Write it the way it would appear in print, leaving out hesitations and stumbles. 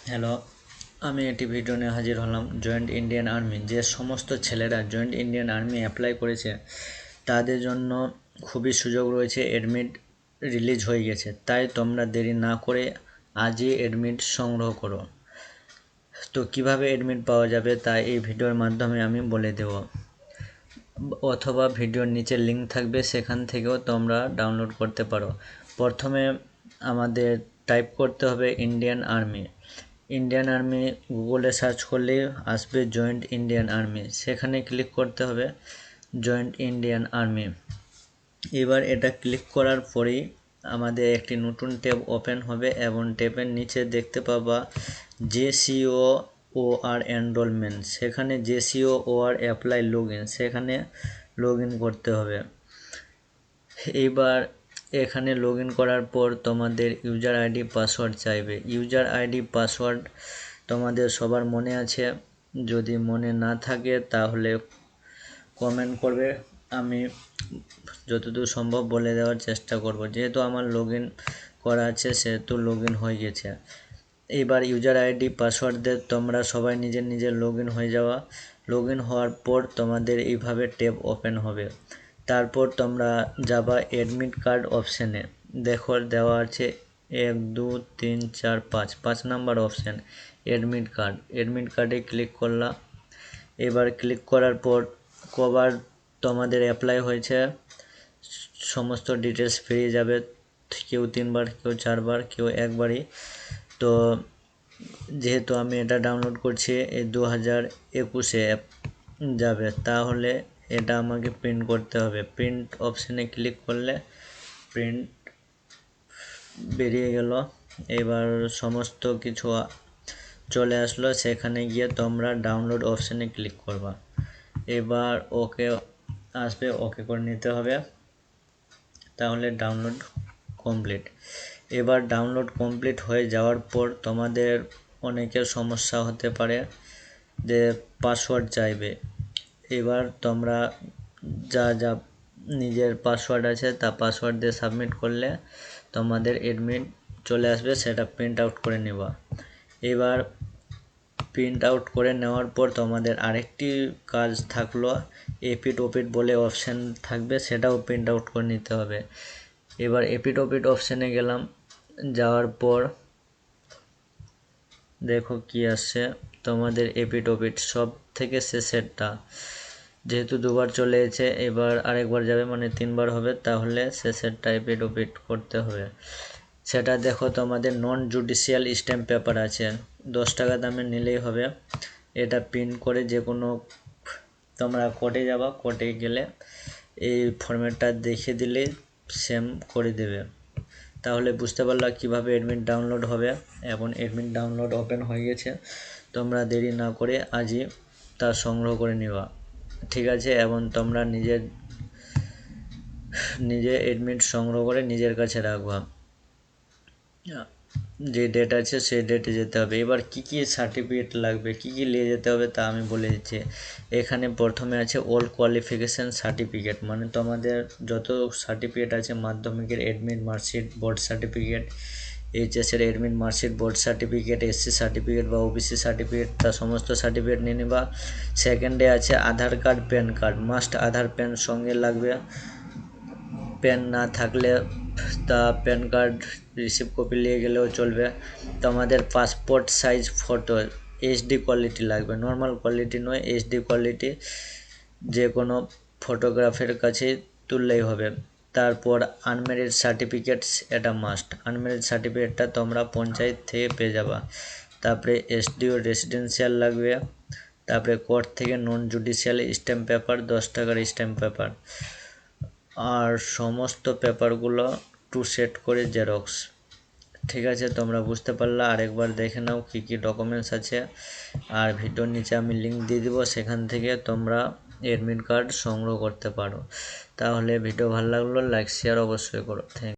Hello, আমি একটি video নিয়ে হাজির হলাম। জয়েন্ট ইন্ডিয়ান আর্মি, যে সমস্ত ছেলেরা জয়েন্ট ইন্ডিয়ান আর্মি অ্যাপ্লাই করেছে তাদের জন্য খুবই সুযোগ রয়েছে। অ্যাডমিট রিলিজ হয়ে গেছে, তাই তোমরা দেরি না করে আজই অ্যাডমিট সংগ্রহ করো। তো কিভাবে অ্যাডমিট পাওয়া যাবে তা এই ভিডিওর মাধ্যমে আমি বলে দেব, অথবা ভিডিওর নিচে লিঙ্ক থাকবে, সেখান থেকেও তোমরা ডাউনলোড করতে পারো। প্রথমে আমাদের টাইপ করতে হবে ইন্ডিয়ান আর্মি। ইন্ডিয়ান আর্মি গুগলে সার্চ করলেই আসবে জয়েন্ট ইন্ডিয়ান আর্মি, সেখানে ক্লিক করতে হবে জয়েন্ট ইন্ডিয়ান আর্মি। এবার এটা ক্লিক করার পরেই আমাদের একটি নতুন ট্যাব ওপেন হবে এবং ট্যাবের নিচে দেখতে পাবা JCO OR এনরোলমেন্ট, সেখানে JCO OR অ্যাপ্লাই লগইন, সেখানে লগইন করতে হবে। এইবার এখানে লগইন করার পর তোমাদের ইউজার আইডি পাসওয়ার্ড চাইবে। ইউজার আইডি পাসওয়ার্ড তোমাদের সবার মনে আছে, যদি মনে না থাকে তাহলে কমেন্ট করবে, আমি যতদূর সম্ভব বলে দেওয়ার চেষ্টা করব। যেহেতু আমার লগইন করা আছে সেহেতু লগইন হয়ে গেছে। এবার ইউজার আইডি পাসওয়ার্ড দিয়ে তোমরা সবাই নিজের নিজের লগইন হয়ে যাওয়া। লগইন হওয়ার পর তোমাদের এইভাবে ট্যাব ওপেন হবে। তারপর তোমরা যাবা অ্যাডমিট কার্ড অপশানে, দেখো দেওয়া আছে 1 2 3 4 5 number option admit card. Admit কার্ডে ক্লিক করলাম। এবার ক্লিক করার পর কবার তোমাদের অ্যাপ্লাই হয়েছে সমস্ত ডিটেলস পেয়ে যাবে। কেউ 3 বার, কেউ 4 বার, কেউ একবারই। তো যেহেতু আমি এটা ডাউনলোড করছি এই 2021-এ যাবে, তাহলে এটা আমাকে প্রিন্ট করতে হবে। প্রিন্ট অপশানে ক্লিক করলে প্রিন্ট বেরিয়ে গেল। এবার সমস্ত কিছু চলে আসলো, সেখানে গিয়ে তোমরা ডাউনলোড অপশানে ক্লিক করবা। এবার ওকে আসবে, ওকে করে নিতে হবে, তাহলে ডাউনলোড কমপ্লিট। এবার ডাউনলোড কমপ্লিট হয়ে যাওয়ার পর তোমাদের অনেকের সমস্যা হতে পারে যে পাসওয়ার্ড চাইবে। এবার তোমরা যা যা নিজের পাসওয়ার্ড আছে তা পাসওয়ার্ড দিয়ে সাবমিট করলে তোমাদের অ্যাডমিট চলে আসবে, সেটা প্রিন্ট আউট করে নেবা। এবার প্রিন্ট আউট করে নেওয়ার পর তোমাদের আরেকটি কাজ থাকলো, এপিট ওপিট বলে অপশান থাকবে, সেটাও প্রিন্ট আউট করে নিতে হবে। এবার এপিট ওপিট অপশানে গেলাম, যাওয়ার পর দেখো কি আসছে তোমাদের এপিট ওপিট সব থেকে শেষেরটা, যেহেতু দুবার চলে এসেছে এবার আরেকবার যাবে, মানে 3 বার হবে, তাহলে শেষেরটা এপিট ওপিট করতে হবে। সেটা দেখো তোমাদের নন জুডিশিয়াল স্ট্যাম্প পেপার আছে, 10 টাকা দামে নিলেই হবে। এটা প্রিন্ট করে যে কোনো তোমরা কোর্টে যাবা, কোর্টে গেলে এই ফরম্যাটটা দেখে দিলে সেম করে দেবে। তাহলে বুঝতে পারলা কিভাবে অ্যাডমিট ডাউনলোড হবে। এবং অ্যাডমিট ডাউনলোড ওপেন হয়ে গেছে, তোমরা দেরি না করে আজই তা সংগ্রহ করে নেওয়া, ঠিক আছে। এবং তোমরা নিজে অ্যাডমিট সংগ্রহ করে নিজের কাছে রাখবা, যে ডেট আছে সেই ডেটে যেতে হবে। এবার কি কি সার্টিফিকেট লাগবে, কি কি নিয়ে যেতে হবে তা আমি বলে দিচ্ছি। এখানে প্রথমে আছে অল কোয়ালিফিকেশান সার্টিফিকেট, মানে তোমাদের যত সার্টিফিকেট আছে, মাধ্যমিকের অ্যাডমিট মার্কশিট, বোর্ড সার্টিফিকেট, এইচএসের admit marksheet, board certificate, SC certificate বা ওবিসি সার্টিফিকেট, তা সমস্ত সার্টিফিকেট নিয়ে নেবা। সেকেন্ডে আছে Aadhaar card, PAN card, must Aadhaar PAN সঙ্গে লাগবে। প্যান না থাকলে তা প্যান কার্ড রিসিভ কপি নিয়ে গেলেও চলবে। তোমাদের passport size photo HD quality লাগবে, নর্মাল কোয়ালিটি নয়, HD কোয়ালিটি যে কোনো ফটোগ্রাফের কাছে তুললেই হবে। তারপর আনম্যারিড সার্টিফিকেটস, এটা মাস্ট, আনম্যারিড সার্টিফিকেটটা তোমরা পঞ্চায়েত থেকে পেয়ে যাবা। তারপরে SDO রেসিডেন্সিয়াল লাগবে। তারপরে কোর্ট থেকে নন জুডিশিয়াল স্ট্যাম্প পেপার, 10 টাকার স্ট্যাম্প পেপার, আর সমস্ত পেপারগুলো 2 সেট করে জেরক্স, ঠিক আছে। তোমরা বুঝতে পারলা, আরেকবার দেখে নাও কি কি ডকুমেন্টস আছে, আর ভিডিওর নিচে আমি লিঙ্ক দিয়ে দিব, সেখান থেকে তোমরা অ্যাডমিট কার্ড সংগ্রহ করতে পারো। তাহলে ভিডিও ভালো লাগলো লাইক শেয়ার অবশ্যই করো। থ্যাংক